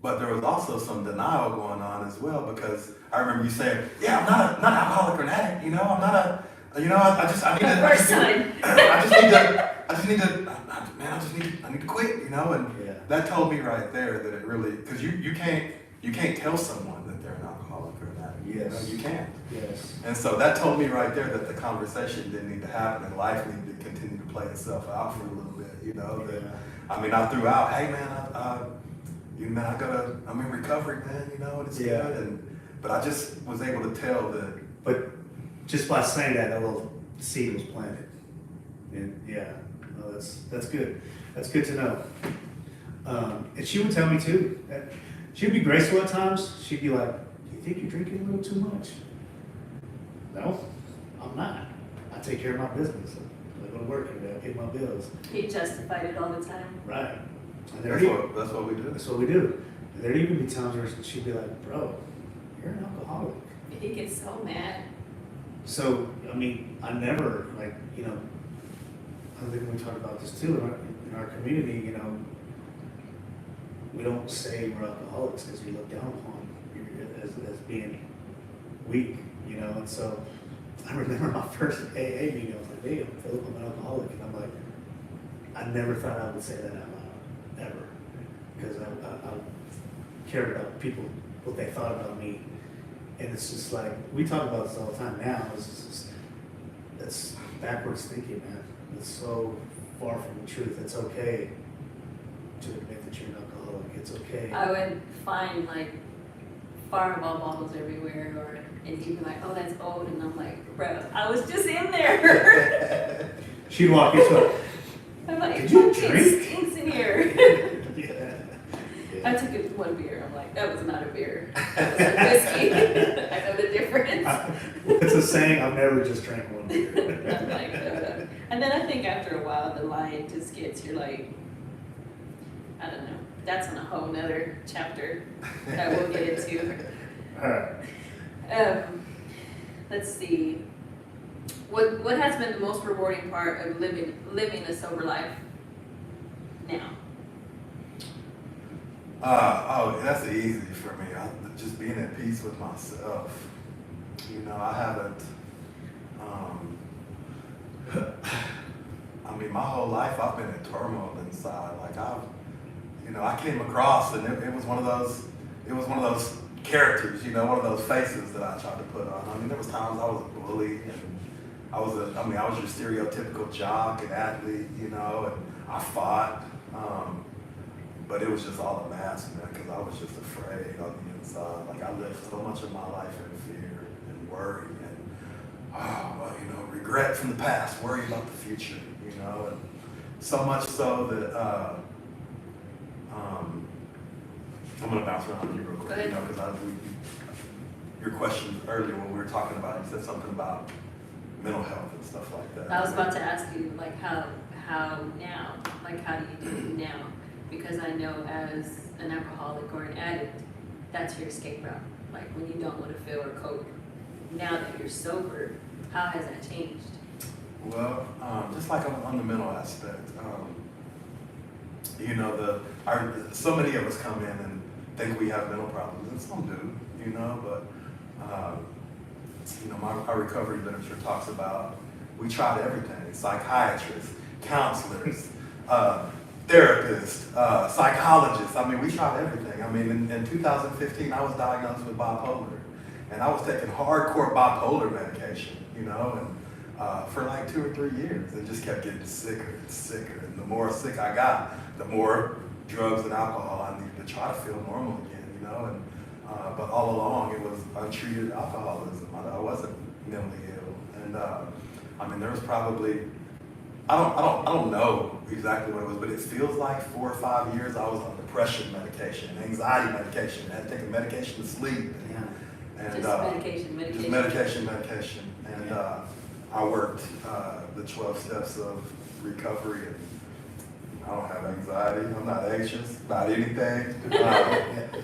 But there was also some denial going on as well, because I remember you saying, yeah, I'm not an alcoholic or an addict, I'm not a, I need to quit, and that told me right there that it really, because you can't tell someone that they're an alcoholic or an addict. Yes. You can't. Yes. And so that told me right there that the conversation didn't need to happen and life needed to continue to play itself out for a little bit, you know. That, I mean, I threw out, hey man, I'm in recovery, man, you know, and it's good. But I just was able to tell that. But just by saying that, a little seed was planted. And yeah, no, that's good. That's good to know. And she would tell me too. That she'd be graceful at times. She'd be like, "Do you think you're drinking a little too much?" No, I'm not. I take care of my business. I go to work every day. I pay my bills. He justified it all the time. Right. And That's what we do. That's what we do. And there'd even be times where she'd be like, "Bro, you're an alcoholic." He gets so mad. So, I mean, I never, like, you know, I think we talked about this too, in our community, you know, we don't say we're alcoholics because we look down upon you as being weak, you know, and so I remember my first AA meeting, I was like, "Hey, Philip, I'm an alcoholic," and I'm like, I never thought I would say that out loud, ever, because I cared about people, what they thought about me. And it's just like, we talk about this all the time now, it's backwards thinking, man. It's so far from the truth. It's okay to admit that you're an alcoholic. It's okay. I would find like Fireball bottles everywhere, and he'd be like, "Oh, that's old," and I'm like, "Bro, I was just in there." She'd walk into it. I'm like, "Did you "Fucking drink?" stinks in here." Yeah. I took one beer. I'm like, "That was not a beer. That was a whiskey." I know the difference. It's a saying, I've never just drank one beer. I'm like, and then I think after a while, the line just gets, you're like, I don't know. That's on a whole nother chapter that we'll get into. All right. Let's see. What has been the most rewarding part of living a sober life now? That's easy for me. Just being at peace with myself. You know, I haven't. I mean, my whole life I've been in turmoil inside. Like I came across, and it was one of those. It was one of those characters, you know, one of those faces that I tried to put on. I mean, there was times I was a bully, and I was your stereotypical jock and athlete, you know, and I fought. But it was just all a mask, man, because I was just afraid on the inside. Like, I lived so much of my life in fear and worry and, regret from the past, worry about the future, you know. And so much so that, I'm going to bounce around you real quick, you know, because your question earlier when we were talking about, you said something about mental health and stuff like that. I was about to ask you, like, how now? Like, how do you do it now? Because I know as an alcoholic or an addict, that's your escape route. Like when you don't want to feel or cope. Now that you're sober, how has that changed? Well, just like on the mental aspect, so many of us come in and think we have mental problems, and some do, you know, but our recovery literature talks about we tried everything: psychiatrists, counselors, therapists, psychologists. I mean, we tried everything. I mean, in 2015, I was diagnosed with bipolar, and I was taking hardcore bipolar medication, you know, and for like 2 or 3 years, it just kept getting sicker and sicker. And the more sick I got, the more drugs and alcohol I needed to try to feel normal again, you know. And but all along, it was untreated alcoholism. I wasn't mentally ill, and there was probably. I don't know exactly what it was, but it feels like 4 or 5 years I was on depression medication, anxiety medication. I had to take a medication to sleep. And Just medication. And I worked the 12 steps of recovery, and I don't have anxiety. I'm not anxious about anything.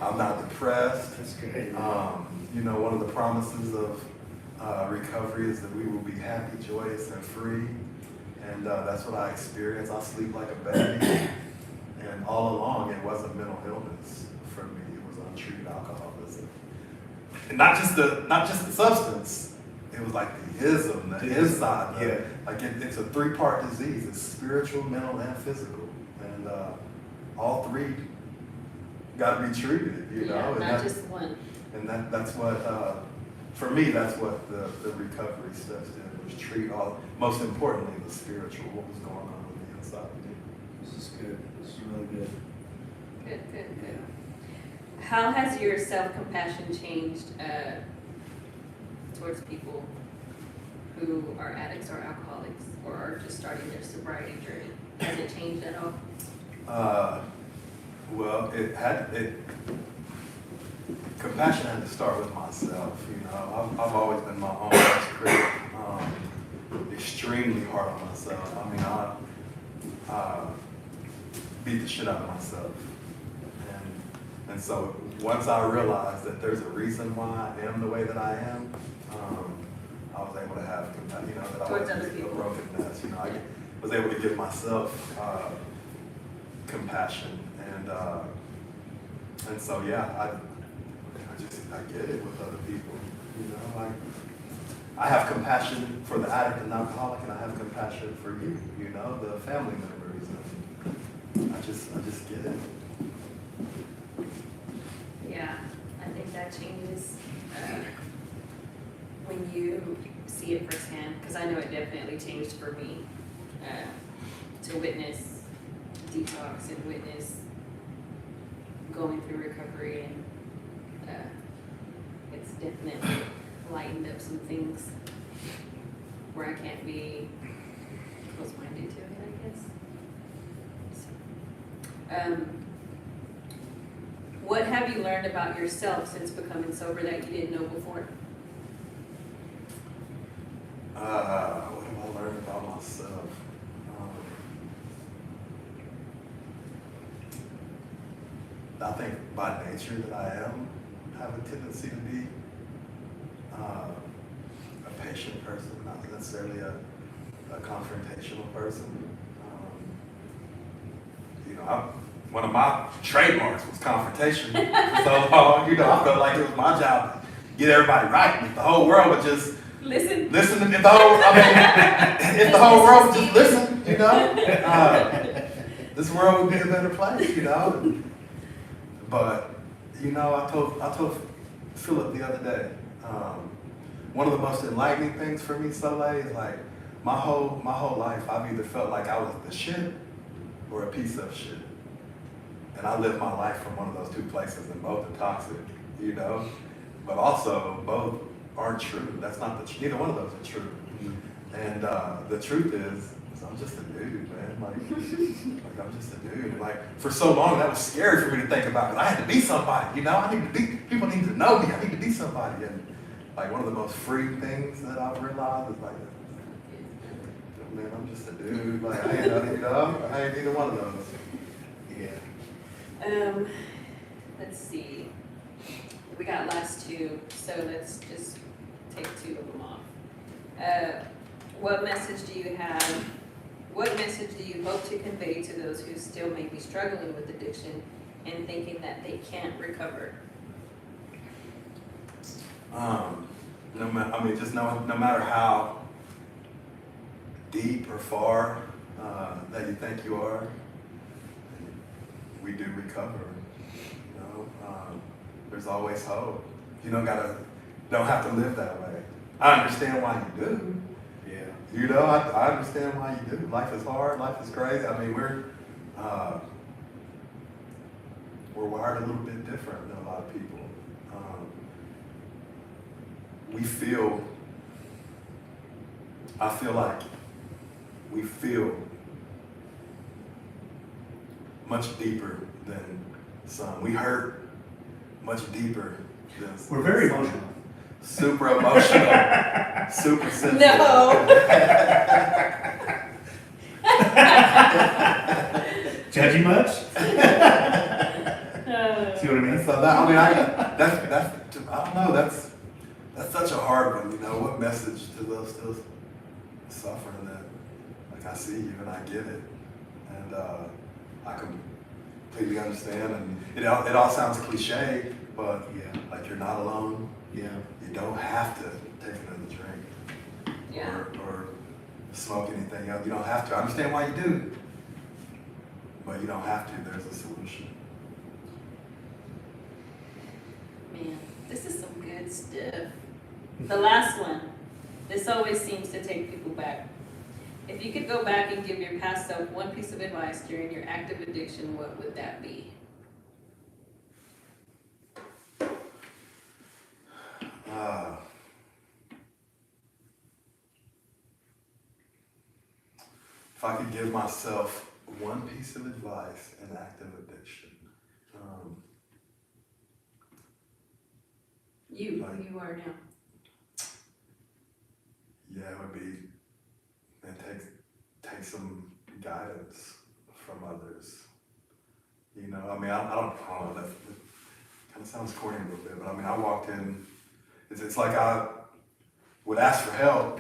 I'm not depressed. That's great. One of the promises of recovery is that we will be happy, joyous, and free. And that's what I experienced. I sleep like a baby. And all along, it wasn't mental illness for me. It was untreated alcoholism. And not just the substance. It was like the ism, the inside. Like it's a 3-part disease. It's spiritual, mental, and physical. And all three got to be treated, you know? Yeah, And not just one. And that's what, for me, that's what the recovery steps did, was treat all, most importantly, the spiritual, what was going on the inside of me. This is good. This is really good. Good. How has your self-compassion changed towards people who are addicts or alcoholics or are just starting their sobriety journey? Has it changed at all? Well, compassion had to start with myself, you know. I've always been my own worst critic, extremely hard on myself. I mean, I beat the shit out of myself. And so once I realized that there's a reason why I am the way that I am, I was able to have compassion, you know, that I Towards wasn't other people. a brokenness, you know. I was able to give myself compassion. And so, yeah, I get it with other people, you know. I have compassion for the addict and alcoholic, and I have compassion for you, you know, the family members. And I just get it. Yeah, I think that changes when you see it firsthand, because I know it definitely changed for me to witness detox and witness going through recovery, and it's definitely lightened up some things where I can't be close-minded to it, I guess. What have you learned about yourself since becoming sober that you didn't know before? What have I learned about myself? I think by nature that I have a tendency to be a patient person, not necessarily a confrontational person. You know, one of my trademarks was confrontation. So, you know, I felt like it was my job to get everybody right. If the whole world would just Listen, if the whole world would just listen, you know, this world would be a better place, you know. But, you know, I told Philip the other day, one of the most enlightening things for me, Soleil, is like my whole life I've either felt like I was the shit or a piece of shit. And I lived my life from one of those two places, and both are toxic, you know? But also, both aren't true. That's not neither one of those are true. And the truth is I'm just a dude, man. Like I'm just a dude. And like for so long, that was scary for me to think about, because I had to be somebody, you know? People need to know me. I need to be somebody. And like one of the most freeing things that I've realized is like, man, I'm just a dude. Like I ain't either one of those. Yeah. Let's see. We got last two, so let's just take two of them off. What message do you have? What message do you hope to convey to those who still may be struggling with addiction and thinking that they can't recover? No matter how deep or far that you think you are, we do recover. You know, there's always hope. You don't have to live that way. I understand why you do. Yeah. You know, I understand why you do. Life is hard. Life is crazy. I mean, we're wired a little bit different than a lot of people. I feel like we feel much deeper than some. We hurt much deeper than some. We're very emotional. Super emotional. Super sensitive. No. Judgy much? See what I mean? So that, I mean, that's I don't know. That's such a hard one. You know, what message to those still suffering that, like, I see you and I get it, and I completely understand. And it all sounds cliche, but Yeah. like you're not alone. Yeah. You don't have to take another drink Yeah. or smoke anything else. You don't have to. I understand why you do, but you don't have to. There's a solution. Man, this is some good stuff. The last one, this always seems to take people back. If you could go back and give your past self one piece of advice during your active addiction, what would that be? If I could give myself one piece of advice in active addiction, You, who you are now. yeah, it would be, and take some guidance from others. You know, I mean, I don't know, that kind of sounds corny a little bit, but I mean, I walked in, it's like I would ask for help,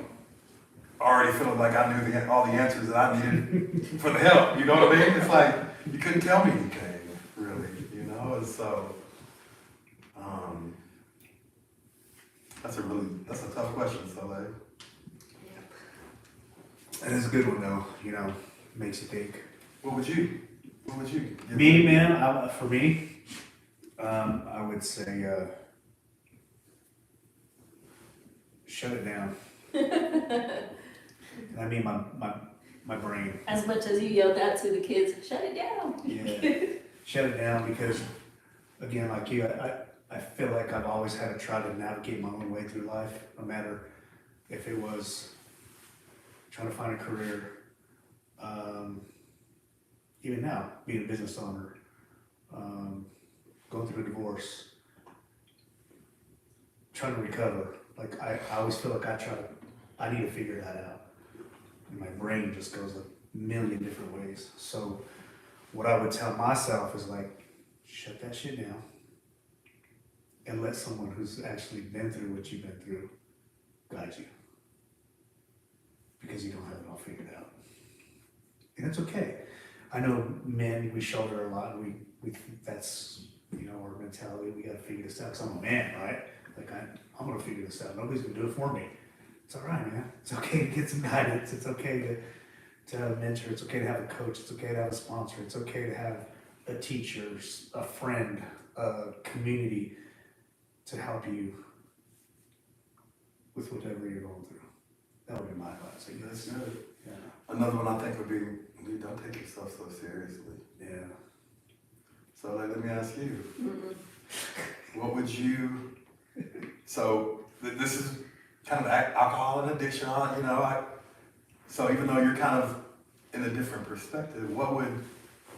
already feeling like I knew all the answers that I needed for the help, you know what I mean? It's like, you couldn't tell me anything, really, you know, and so, that's a tough question, Soleil. That is a good one though, you know, makes you think. What would you give Me, man, for me, I would say, shut it down. I mean, my brain. As much as you yelled out to the kids, shut it down. Yeah, shut it down because, again, like you, I feel like I've always had to try to navigate my own way through life, no matter if it was trying to find a career, even now, being a business owner, going through a divorce, trying to recover. Like, I always feel like I need to figure that out. And my brain just goes a million different ways. So what I would tell myself is like, shut that shit down and let someone who's actually been through what you've been through guide you. Because you don't have it all figured out. And it's okay. I know men, we shoulder a lot, and we think that's, you know, our mentality, we gotta figure this out, because I'm a man, right? Like, I'm gonna figure this out, nobody's gonna do it for me. It's all right, man. It's okay to get some guidance, it's okay to have a mentor, it's okay to have a coach, it's okay to have a sponsor, it's okay to have a teacher, a friend, a community to help you with whatever you're going through. That would be my advice, I guess. That's good. Yeah. Another one I think would be, don't take yourself so seriously. Yeah. So let me ask you, Mm-mm. what would you, so this is kind of alcohol and addiction, you know, so even though you're kind of in a different perspective, what would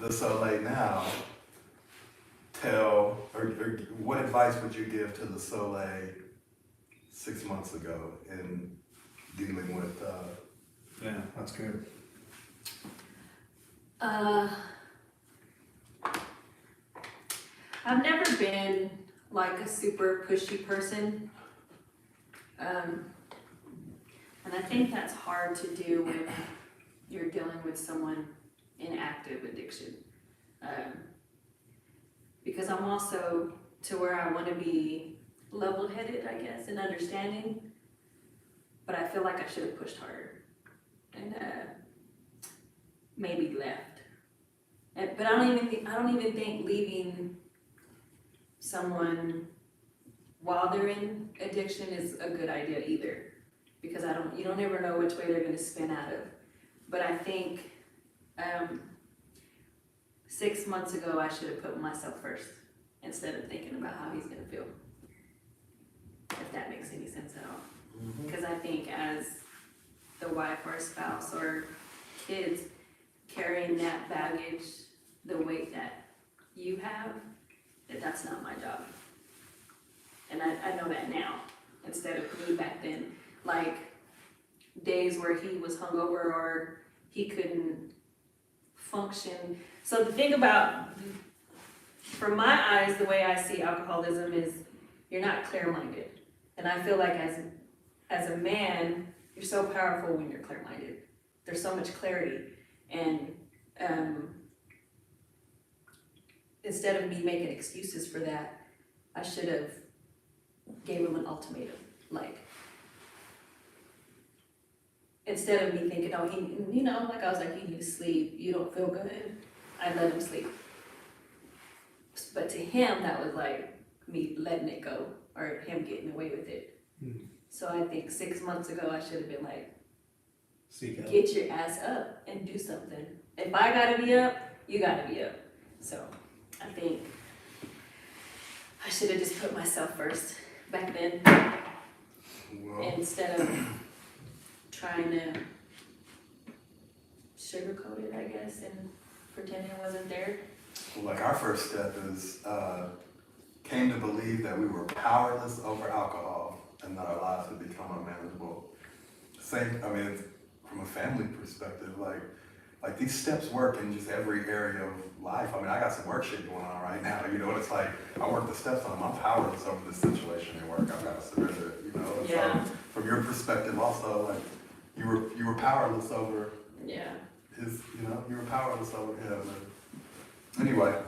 the Soleil now tell, or what advice would you give to the Soleil 6 months ago in dealing with, Yeah, that's good. I've never been like a super pushy person. And I think that's hard to do when you're dealing with someone in active addiction. Because I'm also to where I want to be level-headed, I guess, and understanding. But I feel like I should have pushed harder and maybe left. But I don't even think leaving someone while they're in addiction is a good idea either, because you don't ever know which way they're going to spin out of. But I think 6 months ago I should have put myself first instead of thinking about how he's going to feel, if that makes any sense at all. Because I think as the wife or spouse or kids, carrying that baggage, the weight that you have, that's not my job. And I know that now, instead of me back then. Like days where he was hungover or he couldn't function. So the thing about, from my eyes, the way I see alcoholism is you're not clear-minded. And I feel like as a man, you're so powerful when you're clear-minded. There's so much clarity. And instead of me making excuses for that, I should have gave him an ultimatum. Like, instead of me thinking, oh, he, you know, like I was like, you need to sleep, you don't feel good, I let him sleep. But to him, that was like me letting it go, or him getting away with it. Hmm. So I think 6 months ago, I should have been like, Seek out. get your ass up and do something. If I gotta be up, you gotta be up. So I think I should have just put myself first back then, Well, instead of trying to sugarcoat it, I guess, and pretend it wasn't there. like our first step is came to believe that we were powerless over alcohol and that our lives would become unmanageable. Same, I mean, it's from a family perspective, like these steps work in just every area of life. I mean, I got some work shit going on right now, you know, and it's like, I work the steps on them. I'm powerless over this situation at work. I've got to surrender it, you know? And Yeah. so from your perspective also, like, you were powerless over Yeah. his, you know, you were powerless over him. And anyway,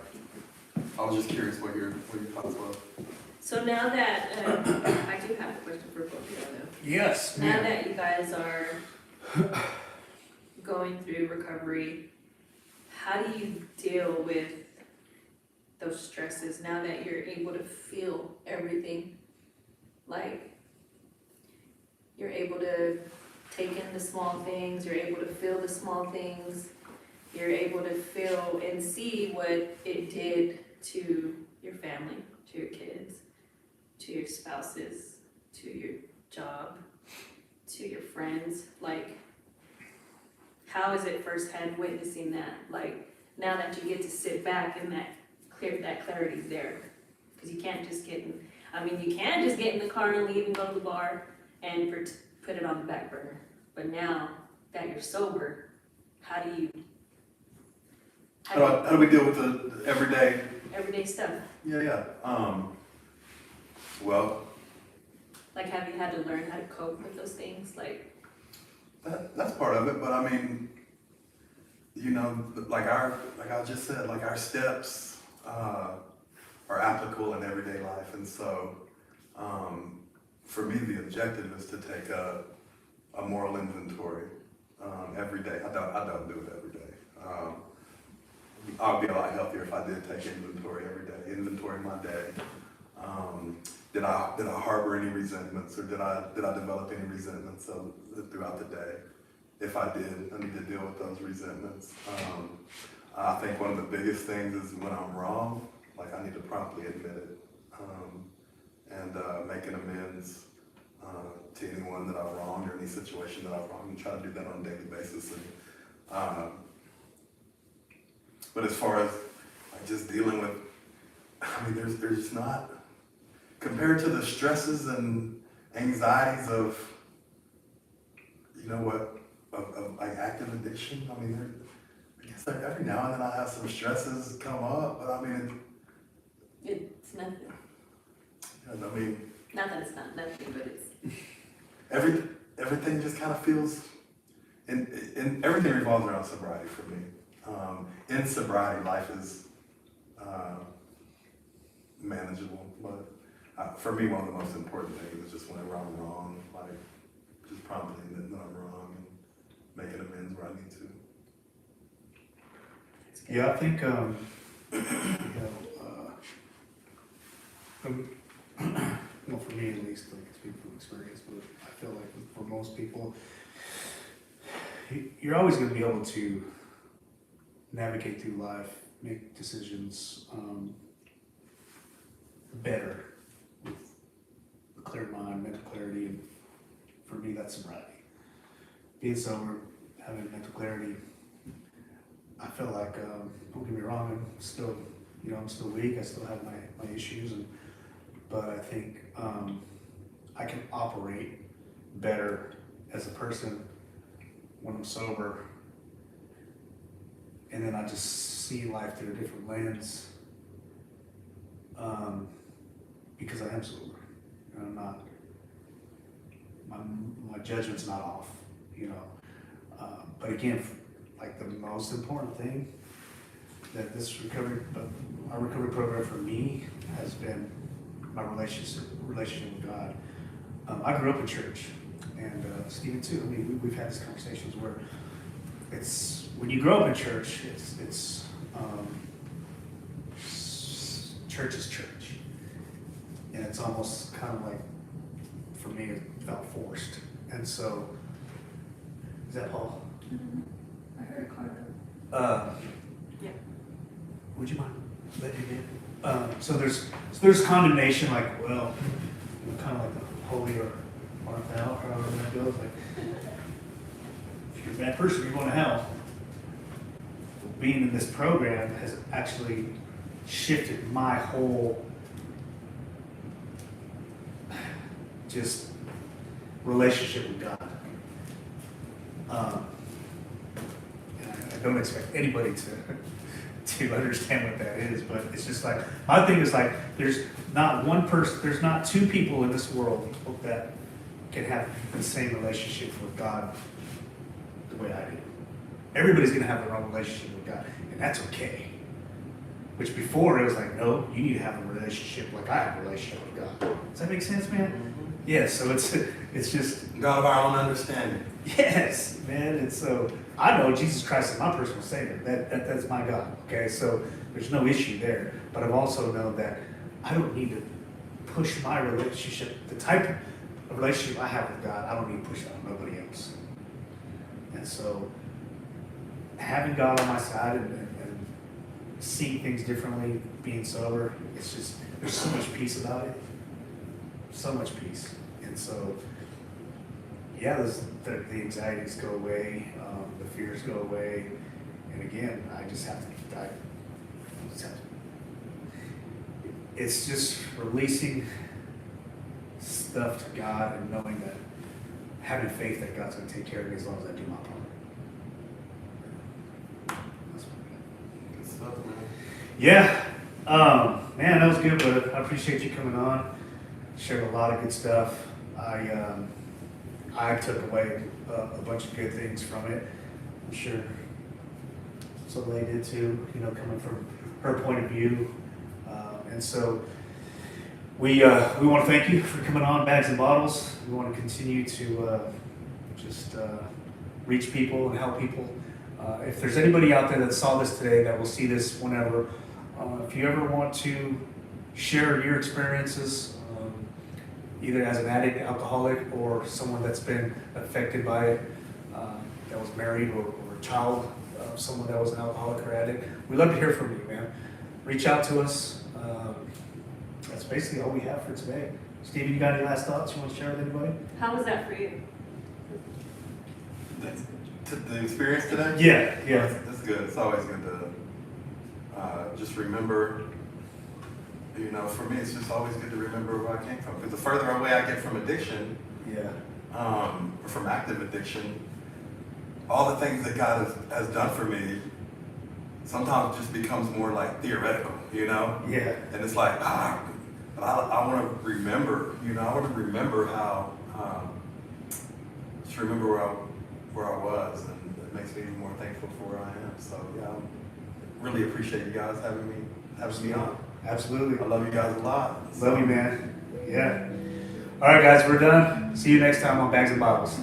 I was just curious what your thoughts were. So now that, I do have a question for both of you though. Yes, Now ma'am. that you guys are going through recovery, how do you deal with those stresses now that you're able to feel everything? Like, you're able to take in the small things, you're able to feel the small things, you're able to feel and see what it did to your family, to your kids, to your spouses, to your job, to your friends. Like, how is it firsthand witnessing that? Like, now that you get to sit back and that clarity's there. Because you can't just get in, you can just get in the car and leave and go to the bar and put it on the back burner. But now that you're sober, how do you How do we deal with the everyday stuff? Yeah. Well, Like, have you had to learn how to cope with those things? Like, that's part of it, but I mean, you know, like I just said, like our steps are applicable in everyday life, and so for me, the objective is to take a moral inventory every day. I don't do it every day. I'll be a lot healthier if I did take inventory every day, inventory my day. Did I harbor any resentments, or did I develop any resentments throughout the day? If I did, I need to deal with those resentments. I think one of the biggest things is when I'm wrong, like I need to promptly admit it and make an amends to anyone that I've wronged or any situation that I've wronged, and try to do that on a daily basis. And but as far as like just dealing with, I mean, there's not, compared to the stresses and anxieties of, you know what, of like active addiction. I mean, I guess like every now and then I have some stresses come up, but I mean, it's nothing. I mean, Not that it's not nothing, but it's... everything just kind of feels, and everything revolves around sobriety for me. In sobriety, life is manageable, but for me, one of the most important things is just whenever I'm wrong, like just promptly admitting that I'm wrong and making amends where I need to. Yeah, I think, well, for me at least, like, speaking from experience, but I feel like for most people, you're always going to be able to navigate through life, make decisions better with a clear mind, mental clarity, and for me, that's sobriety. Being sober, having mental clarity, I feel like, don't get me wrong, I'm still, I'm still weak, I still have my issues, but I think I can operate better as a person when I'm sober, and then I just see life through a different lens because I am sober. I'm not, my judgment's not off, but again, like the most important thing that our recovery program for me has been my relationship with God. I grew up in church, and Stephen too. I mean, we've had these conversations where it's when you grow up in church, it's church is church. And it's almost kind of like, for me, it felt forced. And so, is that Paul? I heard a car. Yeah. Would you mind letting me in? So there's condemnation, like, well, kind of like the holy or art thou, however that goes. Like, if you're a bad person, you're going to hell. Being in this program has actually shifted my whole just relationship with God. And I don't expect anybody to understand what that is, but it's just like, my thing is like, there's not one person, there's not two people in this world that can have the same relationship with God the way I do. Everybody's gonna have their own relationship with God, and that's okay. Which before it was like, no, you need to have a relationship like I have a relationship with God. Does that make sense, man? Mm-hmm. Yeah, so it's just God of our own understanding. Yes, man. And so I know Jesus Christ is my personal Savior. That's my God. Okay, so there's no issue there. But I've also known that I don't need to push my relationship, the type of relationship I have with God, I don't need to push that on nobody else. And so having God on my side and seeing things differently, being sober, it's just, there's so much peace about it. So much peace. And so, yeah, the anxieties go away, the fears go away, and again, I just have to. It's just releasing stuff to God and knowing that, having faith that God's going to take care of me as long as I do my part. That's what I got. Good stuff, man. Yeah, man, that was good, but I appreciate you coming on. Shared a lot of good stuff. I took away a bunch of good things from it. I'm sure Soleil did too, coming from her point of view. And so we want to thank you for coming on Bags and Bottles. We want to continue to just reach people and help people. If there's anybody out there that saw this today that will see this whenever, if you ever want to share your experiences, either as an addict, alcoholic, or someone that's been affected by it, that was married or a child of someone that was an alcoholic or addict, we'd love to hear from you, man. Reach out to us. That's basically all we have for today. Steven, you got any last thoughts you want to share with anybody? How was that for you? The experience today? Yeah. That's good. It's always good to just remember. For me, it's just always good to remember where I came from. Because the further away I get from addiction, from active addiction, all the things that God has done for me, sometimes it just becomes more like theoretical, Yeah. And it's like, but I want to remember, I want to remember how, just remember where I was, and it makes me even more thankful for where I am. So yeah, I really appreciate you guys having me on. Absolutely. I love you guys a lot. Love you, man. Yeah. All right, guys, we're done. See you next time on Bags and Bottles.